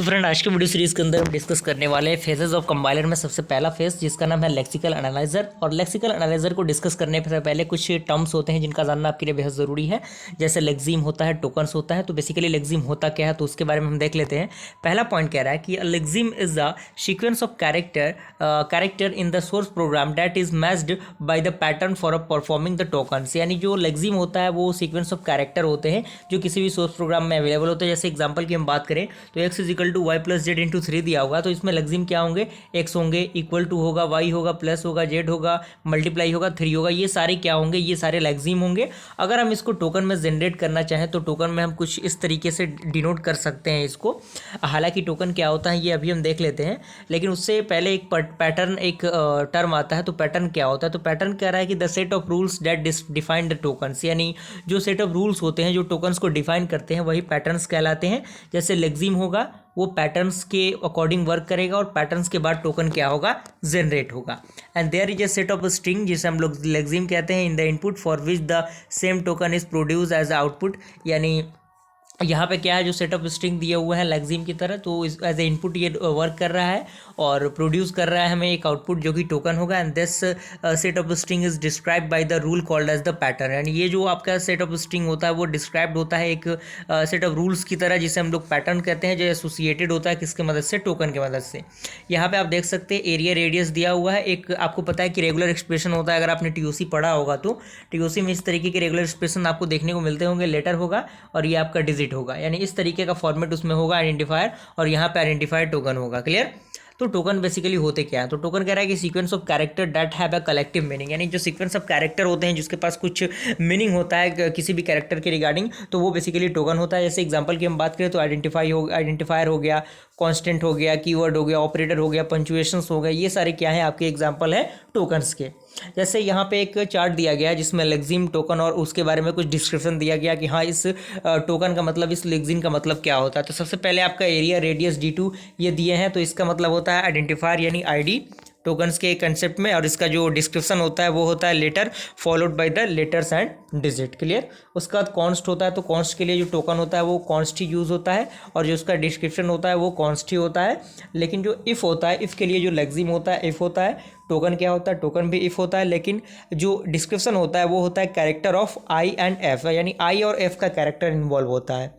तो फ्रेंड आज के वीडियो सीरीज़ के अंदर हम डिस्कस करने वाले हैं फेजेस ऑफ कंपाइलर में सबसे पहला फेज जिसका नाम है लेक्सिकल एनालाइजर। और लेक्सिकल एनालाइजर को डिस्कस करने से पहले कुछ टर्म्स होते हैं जिनका जानना आपके लिए बेहद ज़रूरी है। जैसे लेक्सिम होता है, टोकन्स होता है। तो बेसिकली लेक्सिम होता क्या है तो उसके बारे में हम देख लेते हैं। पहला पॉइंट कह रहा है कि lexeme is the sequence of character in the source program that is matched by the pattern for performing the tokens. यानी जो लेक्सिम होता है वो सीक्वेंस ऑफ कैरेक्टर होते हैं जो किसी भी सोर्स प्रोग्राम में अवेलेबल होते हैं। जैसे एग्जाम्पल की हम बात करें तो x is equal to y plus z into 3 दिया होगा, तो इसमें लेक्सिम क्या होंगे, x होंगे, इक्वल टू होगा, y होगा, प्लस होगा, z होगा, मल्टीप्लाई होगा, 3 होगा। ये सारे क्या होंगे, ये सारे लेक्सिम होंगे। अगर हम इसको टोकन में जनरेट करना चाहें तो टोकन में हम कुछ इस तरीके से डिनोट कर सकते हैं इसको। हालांकि टोकन क्या होता है ये अभी हम देख लेते हैं, लेकिन उससे पहले एक पैटर्न, एक टर्म आता है। तो पैटर्न क्या होता है, तो पैटर्न कह रहा है कि the set of rules that define the tokens. यानी जो सेट ऑफ रूल्स होते हैं जो टोकन्स को डिफाइन करते हैं वही पैटर्न्स कहलाते हैं। जैसे लेक्सिम होगा वो पैटर्न्स के अकॉर्डिंग वर्क करेगा और पैटर्न्स के बाद टोकन क्या होगा, जनरेट होगा। And there is a set of string जिसे हम लोग लेक्सिम कहते हैं in the input for which the same token is produce as output. यानी यहाँ पे क्या है, जो सेट ऑफ स्ट्रिंग दिया हुआ है लेक्सिम की तरह, तो एज ए इनपुट ये वर्क कर रहा है और प्रोड्यूस कर रहा है हमें एक आउटपुट जो कि टोकन होगा। And this set of string is describe by the rule called as the pattern. यानी ये जो आपका सेट ऑफ स्ट्रिंग होता है वो डिस्क्राइब्ड होता है एक सेट ऑफ रूल्स की तरह जिसे हम लोग पैटर्न कहते हैं, जो एसोसिएटेड होता है किसके मदद से, टोकन की मदद से। यहाँ पे आप देख सकते हैं एरिया रेडियस दिया हुआ है। एक आपको पता है कि रेगुलर एक्सप्रेशन होता है, अगर आपने टीओसी पढ़ा होगा तो टीओसी में इस तरीके के रेगुलर एक्सप्रेशन आपको देखने को मिलते होंगे। लेटर होगा और ये आपका डिजिट होगा, यानी इस तरीके का फॉर्मेट उसमें होगा आइडेंटिफायर, और यहाँ पे आइडेंटिफायर टोकन होगा। क्लियर। तो टोकन बेसिकली होते क्या है, तो टोकन कह रहा है कि sequence of character that have a collective meaning. यानी जो सीक्वेंस ऑफ कैरेक्टर होते हैं जिसके पास कुछ मीनिंग होता है किसी भी कैरेक्टर के रिगार्डिंग, तो वो बेसिकली टोकन होता है। जैसे एग्जांपल की हम बात करें तो आइडेंटिफायर हो गया, कांस्टेंट हो गया, कीवर्ड हो गया, ऑपरेटर हो गया, पंचुएशंस हो गए, ये सारे क्या है आपके एग्जांपल है टोकन्स के। जैसे यहाँ पे एक चार्ट दिया गया है जिसमें लेक्सिम, टोकन और उसके बारे में कुछ डिस्क्रिप्शन दिया गया कि हाँ इस टोकन का मतलब, इस लेक्सिम का मतलब क्या होता है। तो सबसे पहले आपका एरिया रेडियस d2 ये दिए हैं, तो इसका मतलब होता है आइडेंटिफायर यानी आईडी टोकन्स के कंसेप्ट में, और इसका जो डिस्क्रिप्शन होता है वो होता है letter followed by the letters and digit. Clear. उसके बाद कॉन्स्ट होता है, तो कॉन्स्ट के लिए जो टोकन होता है वो कॉन्स्ट ही यूज़ होता है और जो उसका डिस्क्रिप्शन होता है वो कॉन्स्ट ही होता है। लेकिन जो इफ़ होता है, इफ़ के लिए जो लेक्सिम होता है इफ़ होता है, टोकन क्या होता है, टोकन भी इफ़ होता है, लेकिन जो डिस्क्रिप्शन होता है वो होता है character of I and F, यानी आई और एफ का कैरेक्टर इन्वॉल्व होता है।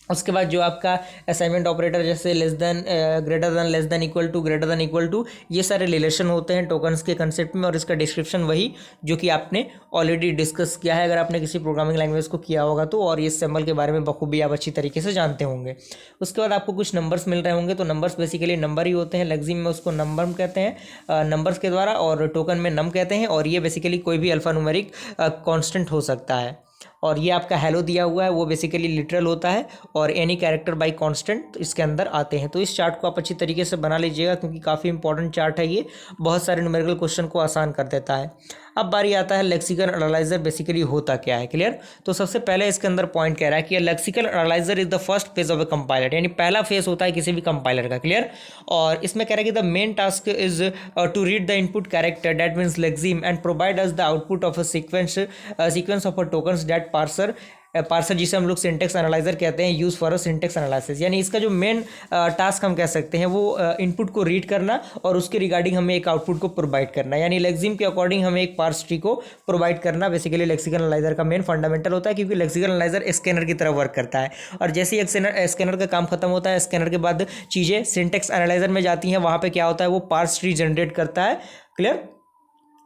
उसके बाद जो आपका असाइनमेंट ऑपरेटर जैसे less than, greater than, less than, equal to, greater than, equal to, ये सारे रिलेशन होते हैं टोकन्स के कंसेप्ट में, और इसका डिस्क्रिप्शन वही जो कि आपने ऑलरेडी डिस्कस किया है अगर आपने किसी प्रोग्रामिंग लैंग्वेज को किया होगा तो, और ये सिंबल के बारे में बखूबी आप अच्छी तरीके से जानते होंगे। उसके बाद आपको कुछ नंबर्स मिल रहे होंगे, तो नंबर्स बेसिकली नंबर ही होते हैं। लेक्सिम में उसको नंबर कहते हैं नंबर्स के द्वारा, और टोकन में नम कहते हैं, और ये बेसिकली कोई भी अल्फान्यूमेरिक कांस्टेंट हो सकता है। और ये आपका हेलो दिया हुआ है वो बेसिकली लिटरल होता है, और एनी कैरेक्टर बाय कांस्टेंट इसके अंदर आते हैं। तो इस चार्ट को आप अच्छी तरीके से बना लीजिएगा क्योंकि काफ़ी इंपॉर्टेंट चार्ट है, ये बहुत सारे न्यूमेरिकल क्वेश्चन को आसान कर देता है। अब बारी आता है लेक्सिकल एनालाइजर बेसिकली होता क्या है। क्लियर। तो सबसे पहले इसके अंदर पॉइंट कह रहा है कि lexical analyser is the first phase of A compiler, यानी पहला फेज होता है किसी भी कंपाइलर का। क्लियर। और इसमें कह रहा है कि the main task is to read the input character that means lexeme and provide us the output of a sequence of a tokens that parser जिसे हम लोग सिंटेक्स एनालाइजर कहते हैं, use for a syntax analysis. यानी इसका जो main task हम कह सकते हैं वो इनपुट को रीड करना और उसके रिगार्डिंग हमें एक आउटपुट को प्रोवाइड करना, यानी लेक्सिम के अकॉर्डिंग हमें एक पार्स ट्री को प्रोवाइड करना बेसिकली लेक्सिकल एनालाइजर का मेन फंडामेंटल होता है, क्योंकि लेक्सिकल एनालाइजर स्कैनर की तरह वर्क करता है। और जैसे ही स्कैनर का काम खत्म होता है, स्कैनर के बाद चीज़ें सिंटेक्स एनालाइजर में जाती हैं, वहाँ पर क्या होता है वो पार्स ट्री जनरेट करता है। क्लियर।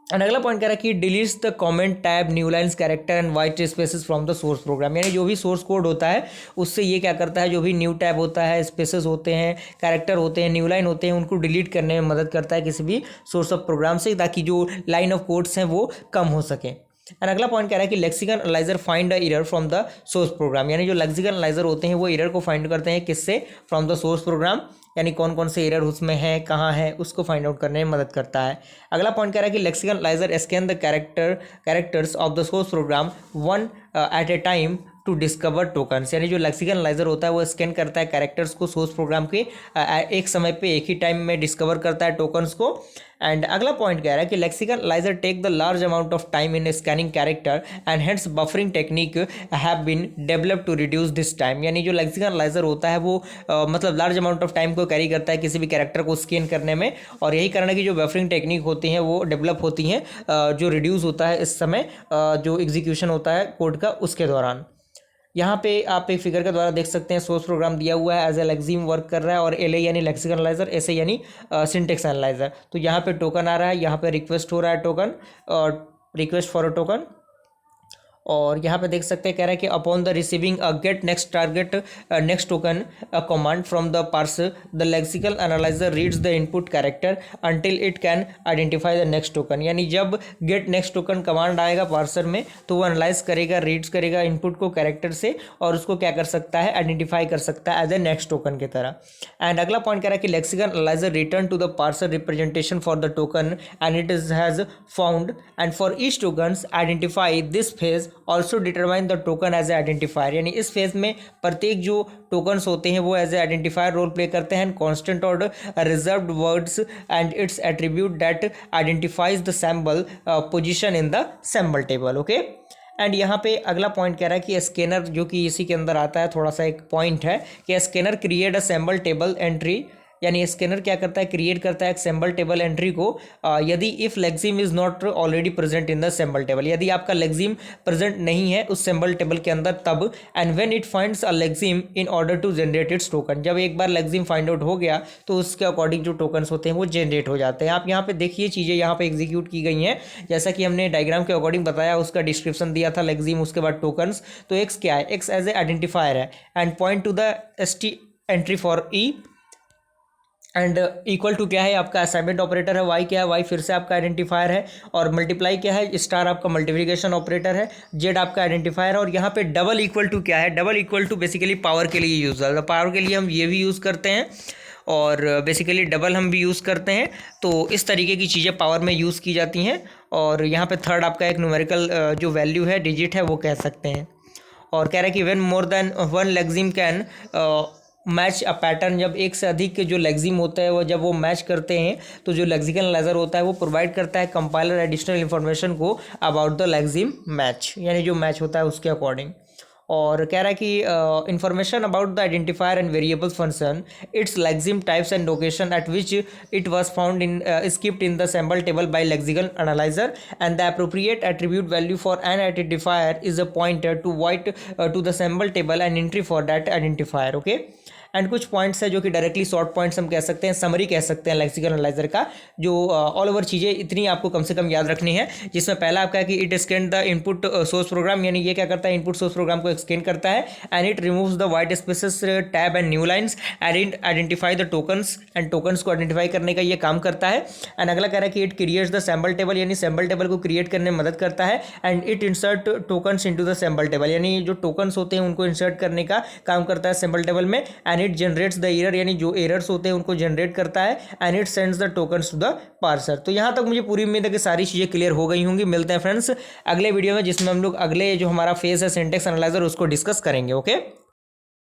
एंड अगला पॉइंट कह रहा है कि deletes the comment tab, new lines, character and white spaces from the source programme. यानी जो भी सोर्स कोड होता है उससे ये क्या करता है, जो भी न्यू टैब होता है, स्पेसेस होते हैं, कैरेक्टर होते हैं, न्यू लाइन होते हैं, उनको डिलीट करने में मदद करता है किसी भी सोर्स ऑफ प्रोग्राम से, ताकि जो लाइन ऑफ कोड्स हैं वो कम हो सकें। एंड अगला पॉइंट कह रहा है कि lexical analyser find a error from the source programme. यानी जो लेक्सिकल एनालाइजर होते हैं वो एरर को फाइंड करते हैं किससे, फ्रॉम द सोर्स प्रोग्राम, यानी कौन कौन से एरर उसमें है, कहाँ है, उसको फाइंड आउट करने में मदद करता है। अगला पॉइंट कह रहा है कि lexical analyser scan the characters of the source program one at a time to discover tokens, यानी जो लेक्सिकल एनालाइजर होता है वो स्कैन करता है कैरेक्टर्स को सोर्स प्रोग्राम के एक समय पे एक ही टाइम में डिस्कवर करता है टोकन्स को। एंड अगला पॉइंट कह रहा है कि lexical analyser take the large amount of time in scanning character and hence buffering technique have been developed to reduce this time, यानी जो लेक्सिकल एनालाइजर होता है वो मतलब लार्ज अमाउंट ऑफ टाइम को कैरी करता है किसी भी कैरेक्टर को स्कैन करने में, और यही कारण है कि जो बफरिंग टेक्निक होती हैं वो डेवलप होती हैं जो रिड्यूस होता है इस समय जो एग्जीक्यूशन होता है कोड का उसके दौरान। यहाँ पे आप एक फिगर के द्वारा देख सकते हैं सोर्स प्रोग्राम दिया हुआ है एज ए लेक्सिम वर्क कर रहा है, और एल यानी लेक्सिकल एनालाइजर, एस यानी सिंटेक्स एनालाइजर। तो यहाँ पे टोकन आ रहा है, यहाँ पे रिक्वेस्ट हो रहा है token, request for a token, और यहाँ पे देख सकते हैं कह रहा है कि upon the receiving a get next target next token a command from the parser the lexical analyser reads the input character until it can identify the next token, यानी जब गेट नेक्स्ट टोकन कमांड आएगा parser में तो वो analyse करेगा, reads करेगा input को character से, और उसको क्या कर सकता है, आइडेंटिफाई कर सकता है एज ए नेक्स्ट टोकन की तरह। एंड अगला पॉइंट कह रहा है कि lexical analyser return to the parser representation for the token and it is has found and for each tokens identify this phase also determine the token as a identifier, यानी इस phase में प्रत्येक जो tokens होते हैं वो as a identifier role play करते हैं। कॉन्स्टेंट और reserved words and its attribute that identifies the symbol position in the symbol table. Okay, and यहाँ पे अगला पॉइंट कह रहा है कि स्कैनर, जो कि इसी के अंदर आता है, थोड़ा सा एक पॉइंट है कि scanner create a sample table entry, यानी स्कैनर क्या करता है, क्रिएट करता है एक सैम्बल टेबल एंट्री को यदि if lexeme is not already present in the symbol table, यदि आपका लेक्सिम प्रेजेंट नहीं है उस सैम्बल टेबल के अंदर तब। And when it finds a lexeme in order to generate its token, जब एक बार लेक्सिम फाइंड आउट हो गया तो उसके अकॉर्डिंग जो टोकन्स होते हैं वो जनरेट हो जाते हैं। आप यहाँ पे देखिए चीज़ें यहाँ पे एग्जीक्यूट की गई हैं, जैसा कि हमने डायग्राम के अकॉर्डिंग बताया, उसका डिस्क्रिप्शन दिया था लेक्सिम, उसके बाद टोकन्स। तो एक्स क्या है, एक्स एज ए आइडेंटिफायर है and point to the ST entry for E, and equal to क्या है आपका असाइनमेंट ऑपरेटर है, वाई क्या है, वाई फिर से आपका आइडेंटिफायर है, और मल्टीप्लाई क्या है, स्टार आपका मल्टीप्लिकेशन ऑपरेटर है, जेड आपका आइडेंटिफायर है, और यहाँ पे डबल इक्वल टू क्या है, double equal to basically power के लिए यूज है, पावर के लिए हम ये भी यूज़ करते हैं और बेसिकली डबल हम भी यूज़ करते हैं। तो इस तरीके की चीज़ें पावर में यूज़ की जाती हैं, और यहाँ पे थर्ड आपका एक न्यूमेरिकल जो वैल्यू है, डिजिट है, वो कह सकते हैं। और कह रहा है कि when more than one lexeme can match a pattern, जब एक से अधिक जो लेक्सिम होता है वो जब वो मैच करते हैं तो जो लेक्सिकल एनालाइजर होता है वो प्रोवाइड करता है कंपाइलर एडिशनल इन्फॉर्मेशन को अबाउट द लेक्सिम मैच, यानी जो मैच होता है उसके अकॉर्डिंग। और कह रहा है कि information about the identifier and variables function its lexeme types and location at which it was found in skipped in the symbol table by lexical analyzer, and the appropriate attribute value for an identifier is a pointer to what to the symbol table and entry for that identifier. Okay, and कुछ points है जो कि directly short points हम कह सकते हैं, summary कह सकते हैं लेक्सिकल एनालाइजर का, जो ऑल ओवर चीज़ें इतनी आपको कम से कम याद रखनी है, जिसमें पहला आपका है कि it scan the input source program, यानी ये क्या करता है, इनपुट सोर्स प्रोग्राम को स्कैन करता है, and it removes the white spaces tab and new lines and it identify the tokens, and tokens को आइडेंटिफाई करने का ये काम करता है। एंड अगला कह रहा है कि it creates the symbol table, यानी सैम्बल टेबल को क्रिएट करने में मदद करता है, and it insert tokens into the symbol table, यानी जो टोकन्स होते हैं उनको इंसर्ट करने का काम करता है सैम्बल टेबल में, and it generates the error, यानी जो एरर्स होते हैं उनको जनरेट करता है, and it sends the tokens to the parser. तो यहाँ तक मुझे पूरी उम्मीद है कि सारी चीज़ें क्लियर हो गई होंगी। मिलते हैं फ्रेंड्स अगले वीडियो में, जिसमें हम लोग अगले जो हमारा फेज है सिंटेक्स एनालाइजर उसको डिस्कस करेंगे। ओके।